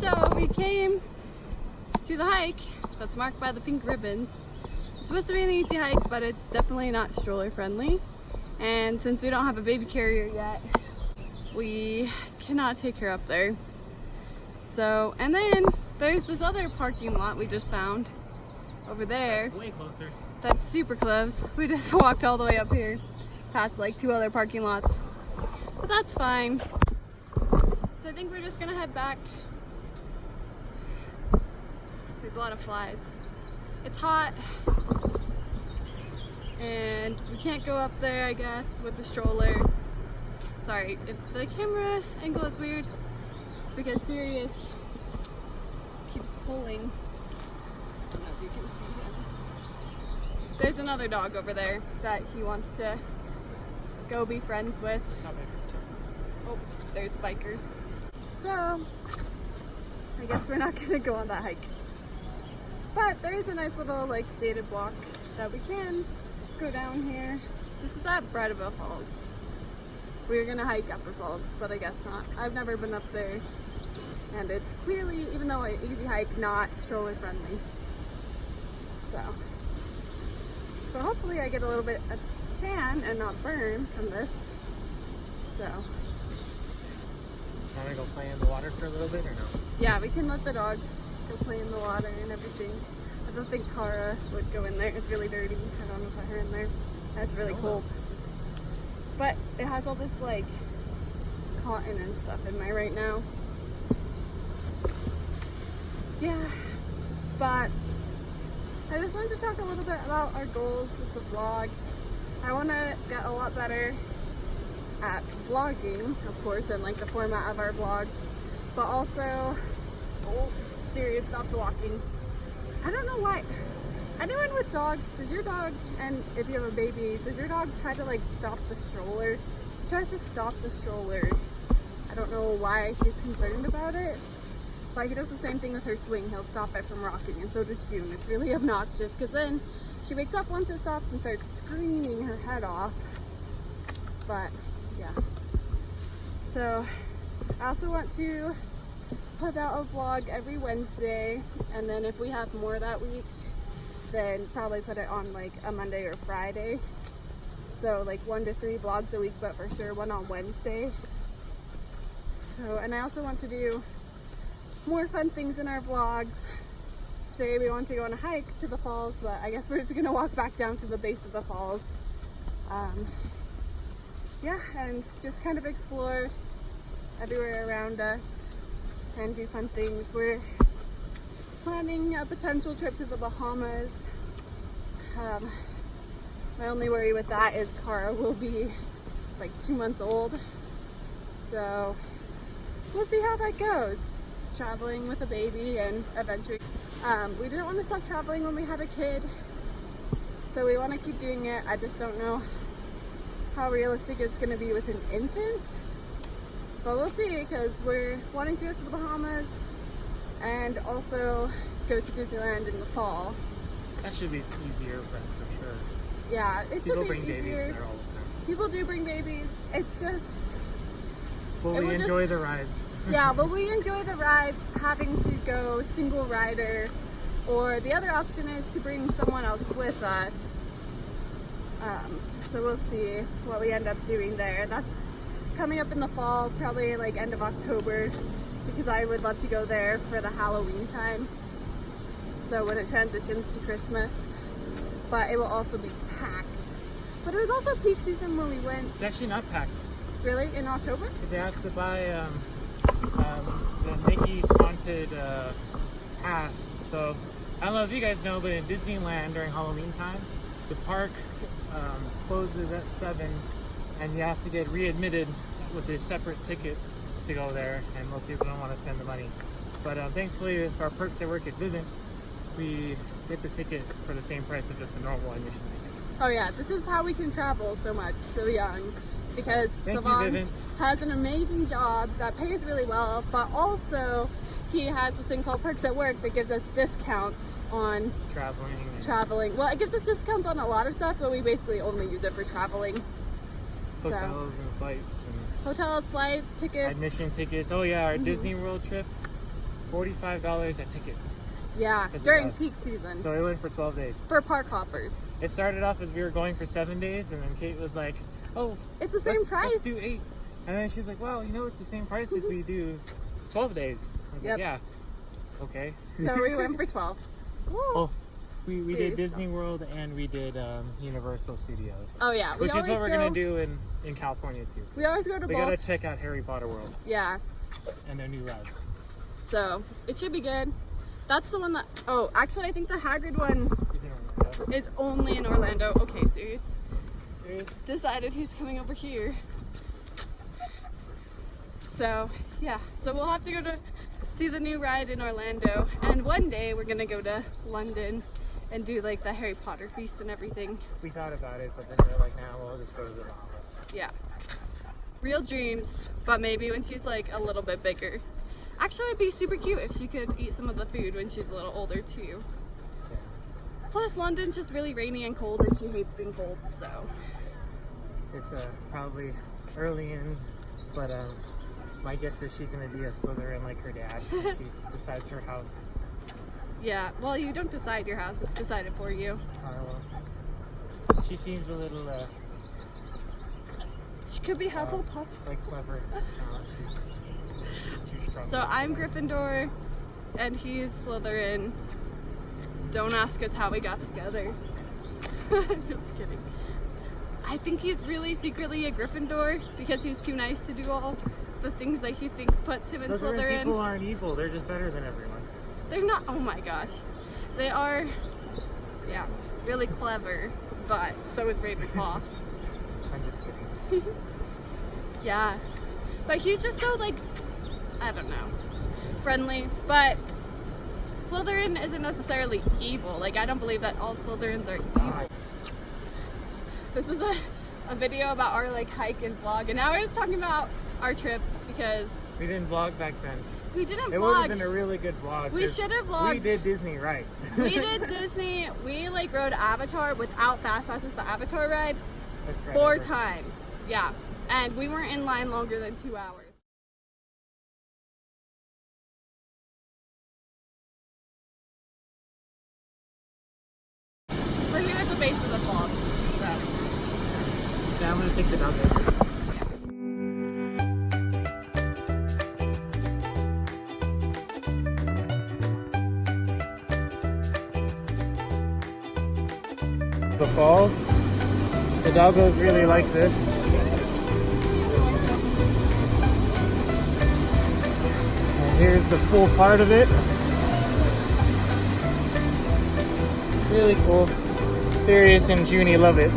So we came to the hike that's marked by the pink ribbons. It's supposed to be an easy hike, but it's definitely not stroller friendly. And since we don't have a baby carrier yet, we cannot take her up there. So, and then there's this other parking lot we just found over there. That's way closer. That's super close. We just walked all the way up here past like 2 other parking lots, but that's fine. So I think we're just gonna head back. There's a lot of flies. It's hot and we can't go up there, I guess, with the stroller. Sorry if the camera angle is weird. It's because Sirius keeps pulling. I don't know if you can see him. There's another dog over there that he wants to go be friends with. Oh, there's a biker. So, I guess we're not gonna go on that hike. But there is a nice little like shaded walk that we can go down here. This is at Bredeva Falls. We were gonna hike Upper Falls, but I guess not. I've never been up there. And it's clearly, even though an easy hike, not stroller friendly. So, but hopefully I get a little bit of tan and not burn from this. So. Want to go play in the water for a little bit or no? Yeah, we can let the dogs go play in the water and everything. I don't think Karra would go in there. It's really dirty. I don't want to put her in there. And it's really cold. But it has all this like cotton and stuff in there right now. Yeah, but I just wanted to talk a little bit about our goals with the vlog. I want to get a lot better at vlogging, of course, and like the format of our vlogs, but also, oh, Sirius stopped walking. I don't know why. Anyone with dogs, does your dog, and if you have a baby, does your dog try to like stop the stroller? He tries to stop the stroller. I don't know why he's concerned about it, but he does the same thing with her swing. He'll stop it from rocking, and so does June. It's really obnoxious because then she wakes up once it stops and starts screaming her head off. But yeah, so I also want to put out a vlog every Wednesday, and then if we have more that week, then probably put it on like a Monday or Friday. So like 1 to 3 vlogs a week, but for sure one on Wednesday. So, and I also want to do more fun things in our vlogs. Today we want to go on a hike to the falls, but I guess we're just gonna walk back down to the base of the falls. Yeah, and just kind of explore everywhere around us and do fun things. We're planning a potential trip to the Bahamas. My only worry with that is Karra will be like 2 months old. So we'll see how that goes. Traveling with a baby and adventuring. We didn't want to stop traveling when we had a kid, so we want to keep doing it. I just don't know how realistic it's going to be with an infant, but we'll see, because we're wanting to go to the Bahamas and also go to Disneyland in the fall. That should be easier for sure. Yeah, it People should be bring easier. babies there all the time. People do bring babies. It's just... Will we enjoy the rides? Yeah, but we enjoy the rides, having to go single rider, or the other option is to bring someone else with us. So we'll see what we end up doing there. That's coming up in the fall, probably like end of October, because I would love to go there for the Halloween time. So when it transitions to Christmas, but it will also be packed. But it was also peak season when we went. It's actually not packed. Really? In October? Because they have to buy the Mickey's Haunted pass. So I don't know if you guys know, but in Disneyland during Halloween time, the park closes at 7, and you have to get readmitted with a separate ticket to go there, and most people don't want to spend the money. But thankfully, with our perks at work at Vivint, we get the ticket for the same price of just a normal admission ticket. Oh yeah, this is how we can travel so much, so young, because Thank Savon you, Vivint. has an amazing job that pays really well, but also he has this thing called Perks at Work that gives us discounts on traveling. Well, it gives us discounts on a lot of stuff, but we basically only use it for traveling. Hotels and flights. And hotels, flights, tickets. admission tickets. Oh yeah, our Disney World trip $45 a ticket. Yeah, during peak season. So we went for 12 days. For park hoppers. It started off as we were going for 7 days, and then Kate was like, oh, it's the same price. Let's do 8. And then she's like, well, you know, it's the same price if we do 12 days. I was like, yeah, okay. So we went for 12. Oh, we did Disney World and we did Universal Studios. Oh yeah. Which is what we're going to do in California too. We always go to both. We got to check out Harry Potter World. Yeah. And their new rides. So, it should be good. That's the one that, oh, actually I think the Hagrid one is only in Orlando. Okay, serious? Serious? Decided he's coming over here. So, yeah. So we'll have to go to see the new ride in Orlando. And one day we're gonna go to London and do like the Harry Potter feast and everything. We thought about it, but then we were like, nah, we'll just go to the Bahamas. Yeah. Real dreams, but maybe when she's like a little bit bigger. Actually, it'd be super cute if she could eat some of the food when she's a little older too. Yeah. Plus, London's just really rainy and cold, and she hates being cold, so. It's probably early in, but my guess is she's going to be a Slytherin like her dad when she decides her house. Yeah, well, you don't decide your house, it's decided for you. Well, she seems a little, she could be Hufflepuff. Like clever. She's too strong. So I'm Gryffindor, and he's Slytherin. Don't ask us how we got together. Just kidding. I think he's really secretly a Gryffindor because he's too nice to do all the things that he thinks puts him in Slytherin. People aren't evil, they're just better than everyone. They're not, oh my gosh. They are, yeah, really clever, but so is Ravenclaw. I'm just kidding. Yeah, but he's just so like, I don't know, friendly, but Slytherin isn't necessarily evil. Like, I don't believe that all Slytherins are evil. This was a video about our like hike and vlog, and now we're just talking about our trip because we didn't vlog back then. We didn't vlog. It would have been a really good vlog. We should have vlogged. We did Disney right. We did Disney. We like rode Avatar without fast passes, the Avatar ride, 4 times. Yeah, and we weren't in line longer than 2 hours. We're here at the base of the falls. Yeah, I'm gonna take the dog there. The falls. The doggos really like this. And here's the full part of it. Really cool. Sirius and Junie love it.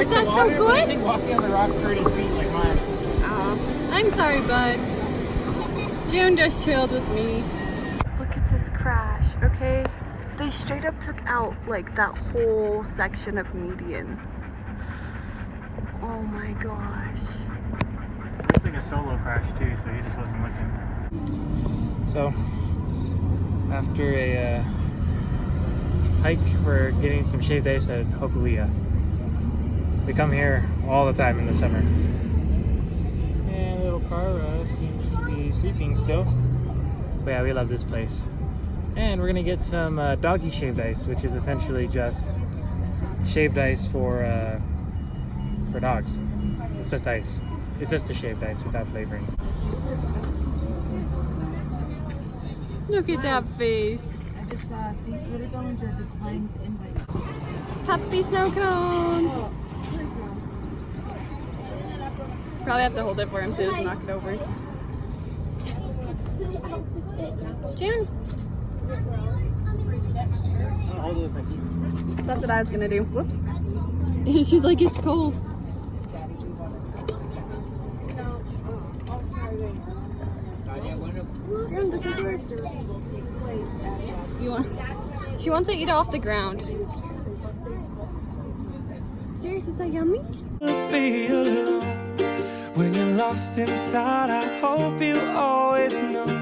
like that the so water, but I good? think walking on the rocks hurt his feet like mine. Oh, I'm sorry, bud. June just chilled with me. Look at this crash, okay? They straight up took out like that whole section of median. Oh my gosh. Looks like a solo crash too, so he just wasn't looking. So, after a hike, we're getting some shaved ice at Hokulia. We come here all the time in the summer. And little Karra seems to be sleeping still. But yeah, we love this place. And we're gonna get some doggy shaved ice, which is essentially just shaved ice for dogs. It's just ice. It's just a shaved ice without flavoring. Look at that face. I just saw Peter Bellinger declines invite. Puppy snow cones. Probably have to hold it for him so he doesn't knock it over. June. That's what I was gonna do. Whoops. She's like, it's cold. June, this is yours. You want? She wants to eat off the ground. Serious, is that yummy? Be alone when you're lost inside. I hope you always know